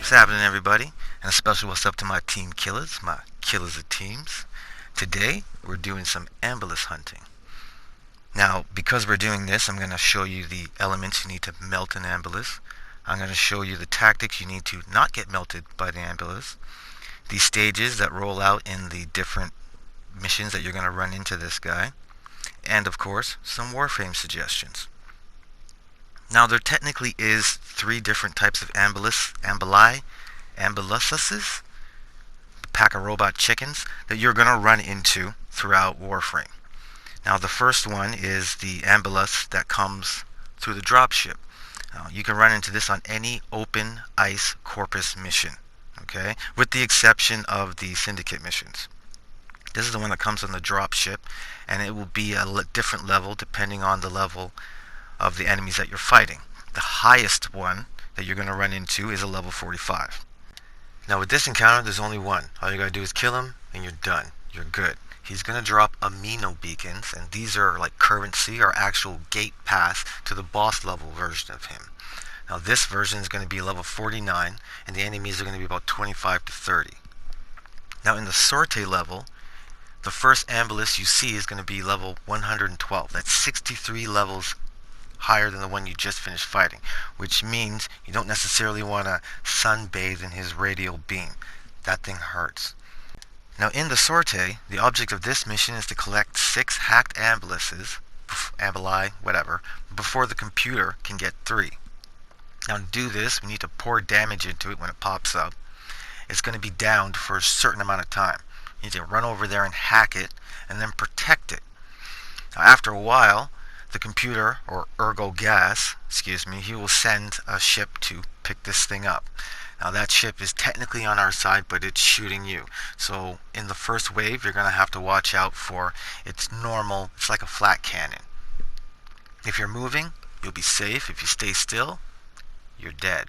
What's happening, everybody? And especially what's up to my team killers, my killers of teams. Today, we're doing some Ambulas hunting. Now, because we're doing this, I'm going to show you the elements you need to melt an Ambulas. I'm going to show you the tactics you need to not get melted by the Ambulas. The stages that roll out in the different missions that you're going to run into this guy. And, of course, some Warframe suggestions. Now, there technically is 3 different types of Ambulas pack of robot chickens that you're going to run into throughout Warframe. Now, the first one is the Ambulas that comes through the Dropship. You can run into this on any open ice corpus mission, okay, with the exception of the Syndicate missions. This is the one that comes on the Dropship, and it will be a different level depending on the level of the enemies that you're fighting. The highest one that you're going to run into is a level 45. Now with this encounter, there's only one. All you got to do is kill him and you're done. You're good. He's going to drop amino beacons, and these are like currency or actual gate pass to the boss level version of him. Now this version is going to be level 49, and the enemies are going to be about 25 to 30. Now in the Sortie level, the first Ambulas you see is going to be level 112. That's 63 levels higher than the one you just finished fighting, which means you don't necessarily want to sunbathe in his radial beam. That thing hurts. Now in the Sortie, the object of this mission is to collect 6 hacked ambuli, whatever, before the computer can get 3. Now to do this, we need to pour damage into it when it pops up. It's going to be downed for a certain amount of time. You need to run over there and hack it, and then protect it. Now after a while, the computer, or Ergo Gas, he will send a ship to pick this thing up. Now that ship is technically on our side, but it's shooting you. So in the first wave, you're going to have to watch out for its normal, it's like a flat cannon. If you're moving, you'll be safe. If you stay still, you're dead.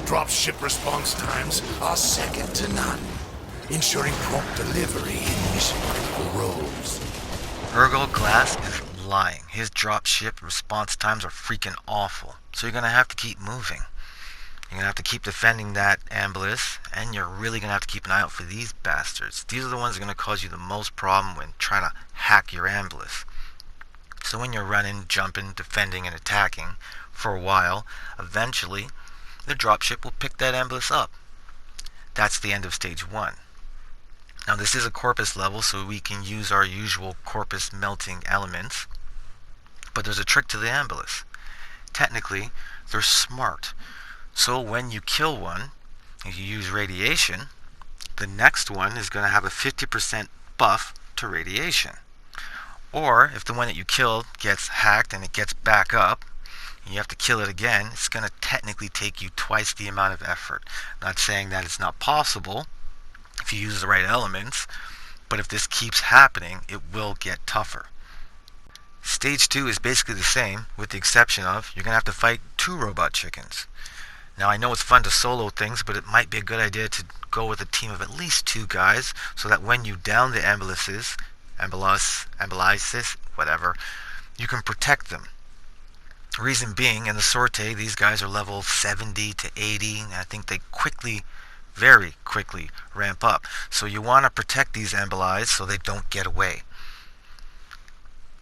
Dropship response times are second to none, ensuring prompt delivery in mission-critical roles. Ergo Glass is lying. His dropship response times are freaking awful. So you're going to have to keep moving. You're going to have to keep defending that Ambulas, and you're really going to have to keep an eye out for these bastards. These are the ones that are going to cause you the most problem when trying to hack your Ambulas. So when you're running, jumping, defending, and attacking for a while, eventually the dropship will pick that Ambulas up. That's the end of stage 1. Now this is a corpus level, so we can use our usual corpus melting elements. But there's a trick to the Ambulas. Technically, they're smart. So when you kill one, if you use radiation, the next one is going to have a 50% buff to radiation. Or if the one that you killed gets hacked and it gets back up, you have to kill it again, it's going to technically take you twice the amount of effort. I'm not saying that it's not possible if you use the right elements, but if this keeps happening, it will get tougher. Stage 2 is basically the same, with the exception of you're going to have to fight 2 robot chickens. Now I know it's fun to solo things, but it might be a good idea to go with a team of at least 2 guys, so that when you down the Ambulas, whatever, you can protect them. Reason being, in the Sortie, these guys are level 70 to 80, and I think they very quickly ramp up. So you want to protect these Ambulas so they don't get away.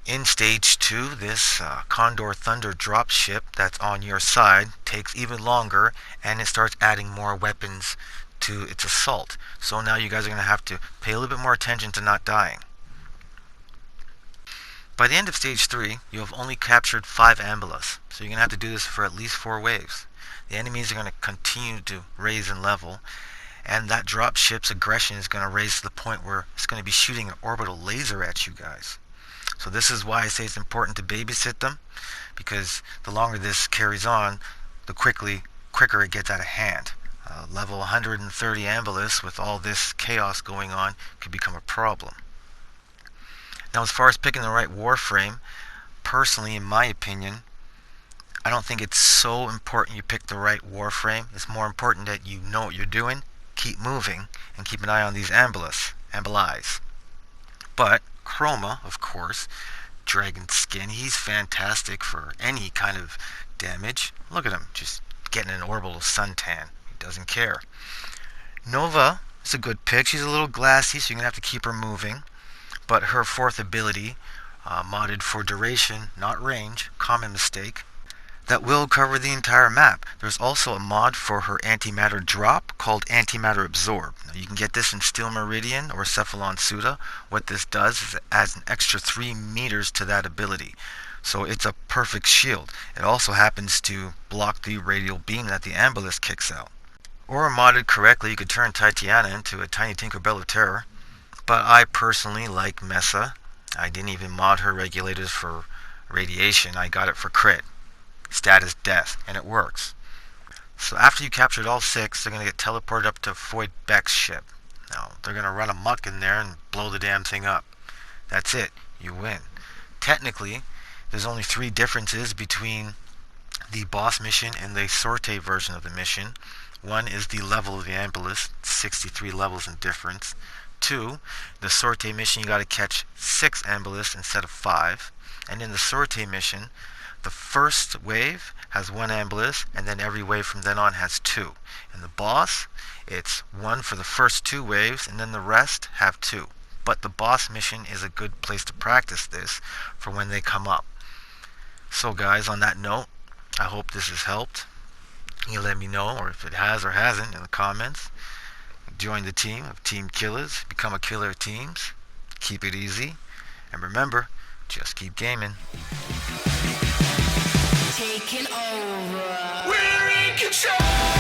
In stage 2, this Condor Thunder dropship that's on your side takes even longer, and it starts adding more weapons to its assault. So now you guys are going to have to pay a little bit more attention to not dying. By the end of stage 3, you have only captured 5 Ambulas, so you're going to have to do this for at least 4 waves. The enemies are going to continue to raise in level, and that dropship's aggression is going to raise to the point where it's going to be shooting an orbital laser at you guys. So this is why I say it's important to babysit them, because the longer this carries on, the quicker it gets out of hand. Level 130 Ambulas with all this chaos going on could become a problem. Now as far as picking the right Warframe, personally in my opinion, I don't think it's so important you pick the right Warframe. It's more important that you know what you're doing, keep moving, and keep an eye on these Ambulas. But Chroma, of course, Dragon Skin. He's fantastic for any kind of damage. Look at him, just getting an orbital suntan. He doesn't care. Nova is a good pick. She's a little glassy, so you're going to have to keep her moving. But her fourth ability, modded for duration, not range, common mistake, that will cover the entire map. There's also a mod for her antimatter drop called Antimatter Absorbed. Now, you can get this in Steel Meridian or Cephalon Suda. What this does is it adds an extra 3 meters to that ability. So it's a perfect shield. It also happens to block the radial beam that the Ambulus kicks out. Or modded correctly, you could turn Titiana into a tiny Tinkerbell of Terror. But I personally like Mesa. I didn't even mod her regulators for radiation. I got it for crit. Status death, and it works. So after you captured all 6, they're going to get teleported up to Void Beck's ship. Now, they're going to run amok in there and blow the damn thing up. That's it. You win. Technically, there's only 3 differences between the boss mission and the Sortie version of the mission. One is the level of the Ambulus, 63 levels in difference. 2, the Sortie mission, you got to catch 6 Ambulus instead of 5. And in the Sortie mission, the first wave has 1 Ambulus, and then every wave from then on has 2. In the boss, it's 1 for the first 2 waves, and then the rest have 2. But the boss mission is a good place to practice this for when they come up. So guys, on that note, I hope this has helped. You let me know, or if it has or hasn't, in the comments. Join the team of Team Killers. Become a killer of teams. Keep it easy. And remember, just keep gaming. Taking over. We're in control!